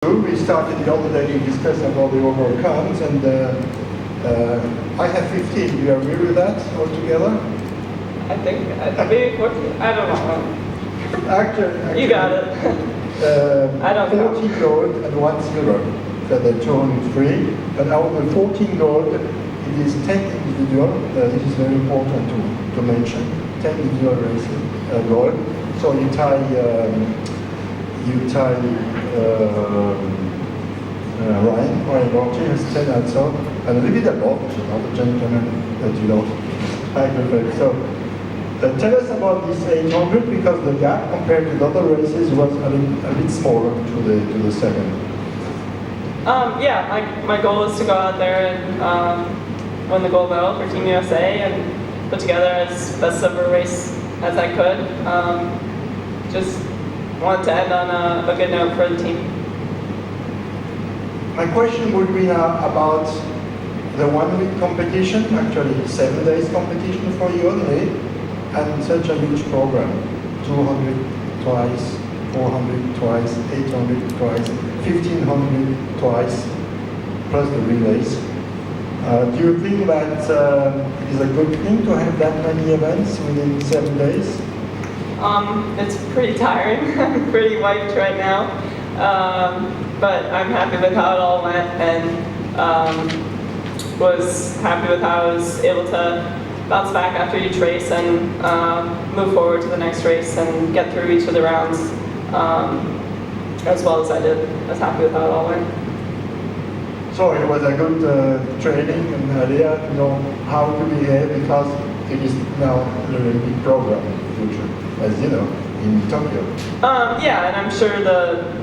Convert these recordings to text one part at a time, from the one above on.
We started the other day to discuss about the overall counts, and I have 15. Do you agree with that altogether? I think maybe 14. I don't know. Actually, You got it. I don't know. 14 gold and 1 silver. So the 203. But out of the 14 gold, it is 10 individual. This is very important to mention. 10 individual races gold. So you tie Ryan Rocky has 10 also, and a little bit above, another gentleman that you know, I prefer. So tell us about this 800, because the gap compared to the other races was a bit smaller to the second. Yeah, my goal is to go out there and win the gold medal for Team USA and put together as best of a race as I could. Just wanted to end on a good note for the team. My question would be now about the 1 week competition, actually 7 days competition for you only, and such a huge program. 200 twice, 400 twice, 800 twice, 1500 twice, plus the relays. Do you think that it is a good thing to have that many events within 7 days? It's pretty tiring. I'm pretty wiped right now. But I'm happy with how it all went, and was happy with how I was able to bounce back after each race and move forward to the next race and get through each of the rounds as well as I did. I was happy with how it all went. So it was a good training and idea to know how to behave, because it is now a really big program in the future, as you know, in Tokyo. Yeah, and I'm sure the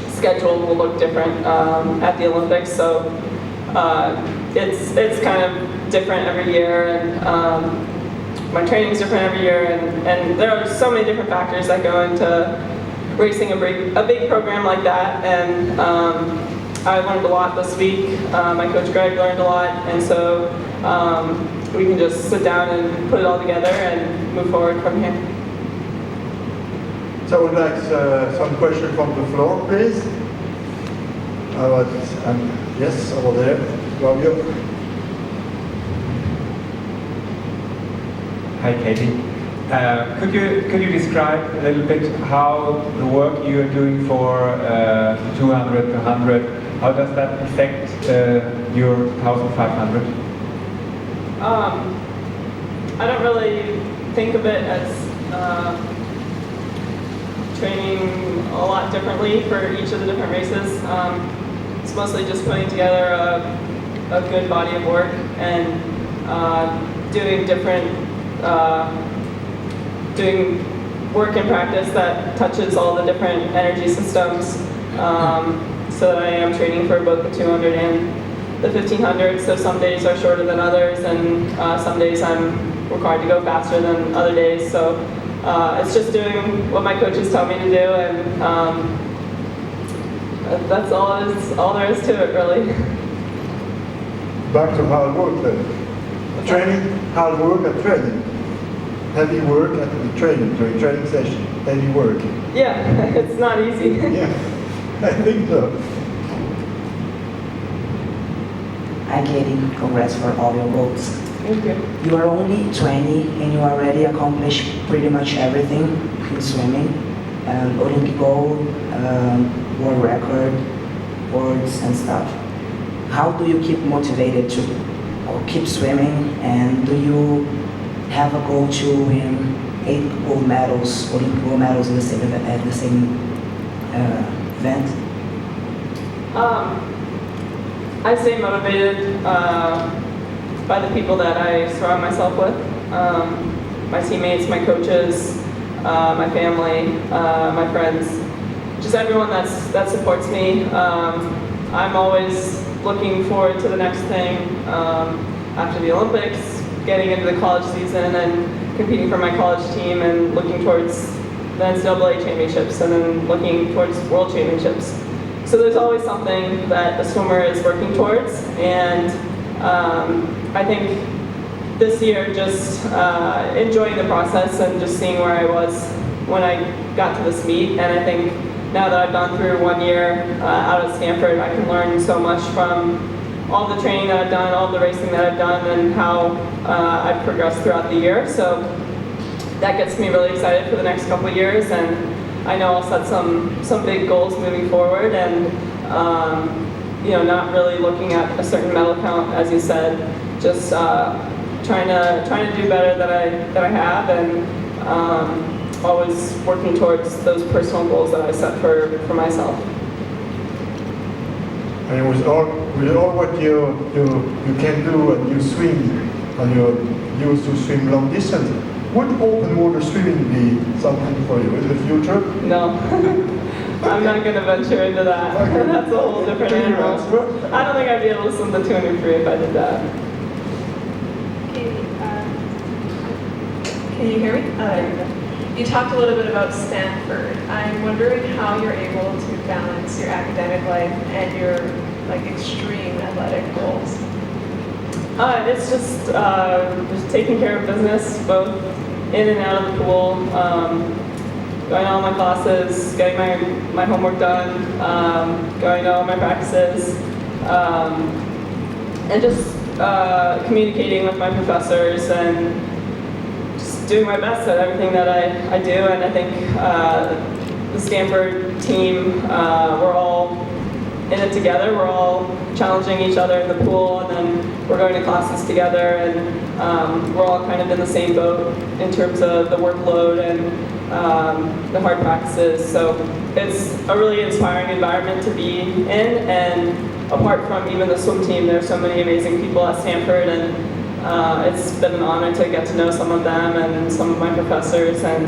schedule will look different at the Olympics, so it's kind of different every year, and my training's different every year, and there are so many different factors that go into racing a big program like that, and I learned a lot this week. My coach Greg learned a lot, and so we can just sit down and put it all together and move forward from here. So I would like some question from the floor, please. Yes, over there. Fabio. Hi, Katie. Could you describe a little bit how the work you are doing for 200, 200, how does that affect your 1500? I don't really think of it as training a lot differently for each of the different races. It's mostly just putting together a good body of work and doing work in practice that touches all the different energy systems. So that I am training for both the 200 and the 1500. So some days are shorter than others, and some days I'm required to go faster than other days. So it's just doing what my coaches tell me to do, and that's all there is to it, really. Back to hard work then. Training, hard work and training. Heavy work at the training, during training session. Heavy work. Yeah, it's not easy. Yeah, I think so. Hi Katie, congrats for all your goals. Thank you. You are only 20 and you already accomplished pretty much everything in swimming. Olympic gold, world record, worlds and stuff. How do you keep motivated to keep swimming, and do you have a goal to win 8 gold medals, Olympic gold medals at the same event? I stay motivated by the people that I surround myself with. My teammates, my coaches, my family, my friends, just everyone that supports me. I'm always looking forward to the next thing after the Olympics, getting into the college season and competing for my college team, and looking towards the NCAA championships, and then looking towards world championships. So there's always something that a swimmer is working towards, and I think this year just enjoying the process and just seeing where I was when I got to this meet, and I think now that I've gone through 1 year out at Stanford, I can learn so much from all the training that I've done, all the racing that I've done, and how I've progressed throughout the year. So that gets me really excited for the next couple of years, and I know I'll set some big goals moving forward, and you know, not really looking at a certain medal count, as you said, just trying to do better than I have, and always working towards those personal goals that I set for myself. And with all what you can do and you swim and you're used to swim long distance, would open water swimming be something for you in the future? No. I'm not going to venture into that. Okay. That's a whole different animal. I don't think I'd be able to swim the 200 free if I did that. Katie, can you hear me? There you go. You talked a little bit about Stanford. I'm wondering how you're able to balance your academic life and your extreme athletic goals. It's just taking care of business, both in and out of the pool, going to all my classes, getting my homework done, going to all my practices, and just communicating with my professors and just doing my best at everything that I do. And I think the Stanford team, we're all in it together. We're all challenging each other in the pool, and then we're going to classes together, and we're all kind of in the same boat in terms of the workload and the hard practices. So it's a really inspiring environment to be in, and apart from even the swim team, there's so many amazing people at Stanford, and it's been an honor to get to know some of them and some of my professors, and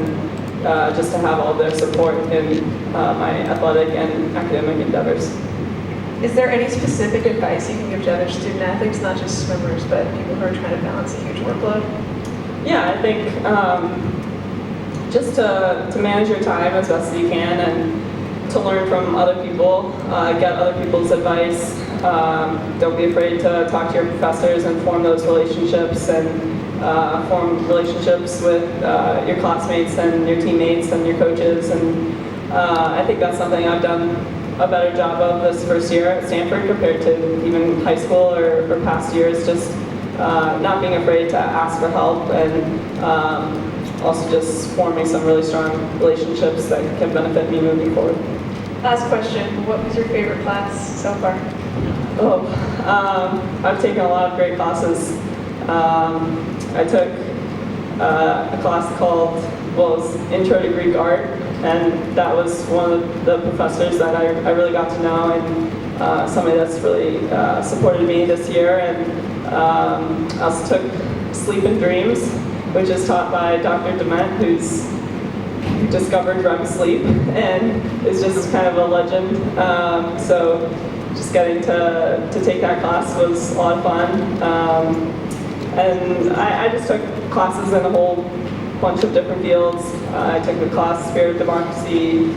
just to have all their support in my athletic and academic endeavors. Is there any specific advice you can give to other student athletes, not just swimmers, but people who are trying to balance a huge workload? Yeah, I think just to manage your time as best as you can, and to learn from other people, get other people's advice. Don't be afraid to talk to your professors and form those relationships, and form relationships with your classmates and your teammates and your coaches. And I think that's something I've done a better job of this first year at Stanford compared to even high school or past years. Just not being afraid to ask for help, and also just forming some really strong relationships that can benefit me moving forward. Last question, what was your favorite class so far? I've taken a lot of great classes. I took a class called, well, it was Intro to Greek Art, and that was one of the professors that I really got to know, and somebody that's really supported me this year. And I also took Sleep and Dreams, which is taught by Dr. Dement, who discovered REM sleep and is just kind of a legend. So just getting to take that class was a lot of fun. And I just took classes in a whole bunch of different fields. I took a class, Spirit of Democracy,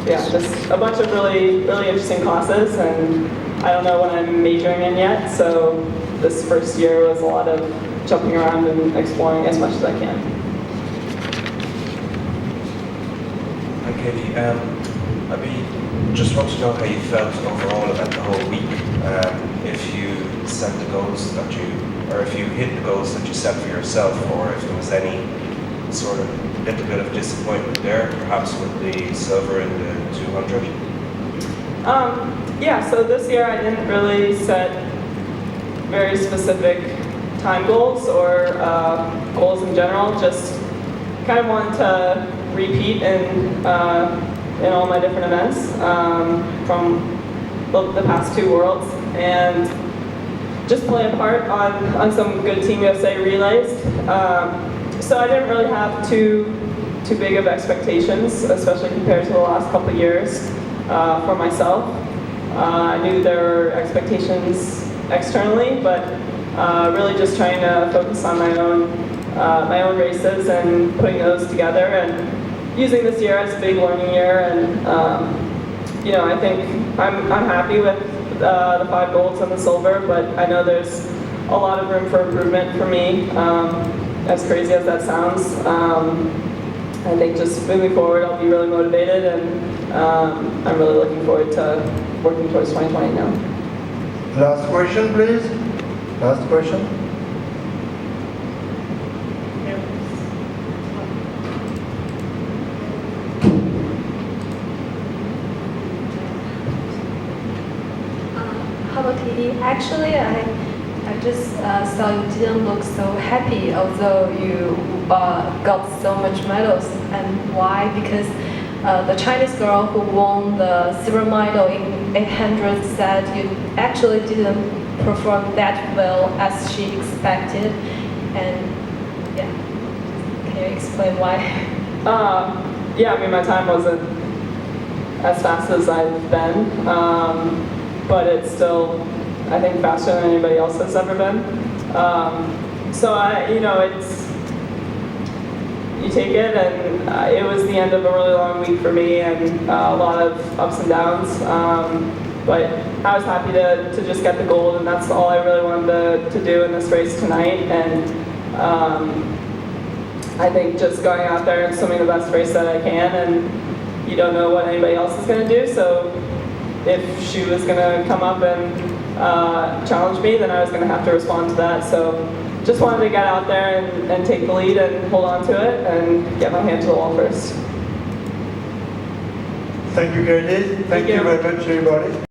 yeah, just a bunch of really, really interesting classes, and I don't know what I'm majoring in yet, so this first year was a lot of jumping around and exploring as much as I can. Hi Katie, I just want to know how you felt overall about the whole week. If you set the goals that or if you hit the goals that you set for yourself, or if there was any sort of little bit of disappointment there, perhaps with the silver in the 200? Yeah, so this year I didn't really set very specific time goals or goals in general, just kind of wanted to repeat in all my different events from the past two worlds, and just play a part on some good Team USA relays. So I didn't really have too big of expectations, especially compared to the last couple of years for myself. I knew there were expectations externally, but really just trying to focus on my own races and putting those together, and using this year as a big learning year. And I think I'm happy with the 5 golds and the silver, but I know there's a lot of room for improvement for me, as crazy as that sounds. I think just moving forward, I'll be really motivated, and I'm really looking forward to working towards 2020 now. Last question, please. Last question. Hello, Katie. Actually, I just saw you didn't look so happy, although you got so much medals. And why? Because the Chinese girl who won the silver medal in 800 said you actually didn't perform that well as she expected. And yeah, can you explain why? Yeah, I mean, my time wasn't as fast as I've been, but it's still, I think, faster than anybody else has ever been. So it's, you take it, and it was the end of a really long week for me, and a lot of ups and downs. But I was happy to just get the gold, and that's all I really wanted to do in this race tonight. And I think just going out there and swimming the best race that I can, and you don't know what anybody else is going to do. So if she was going to come up and challenge me, then I was going to have to respond to that. So just wanted to get out there and take the lead and hold on to it and get my hand to the wall first. Thank you, Katie. Thank you very much, everybody.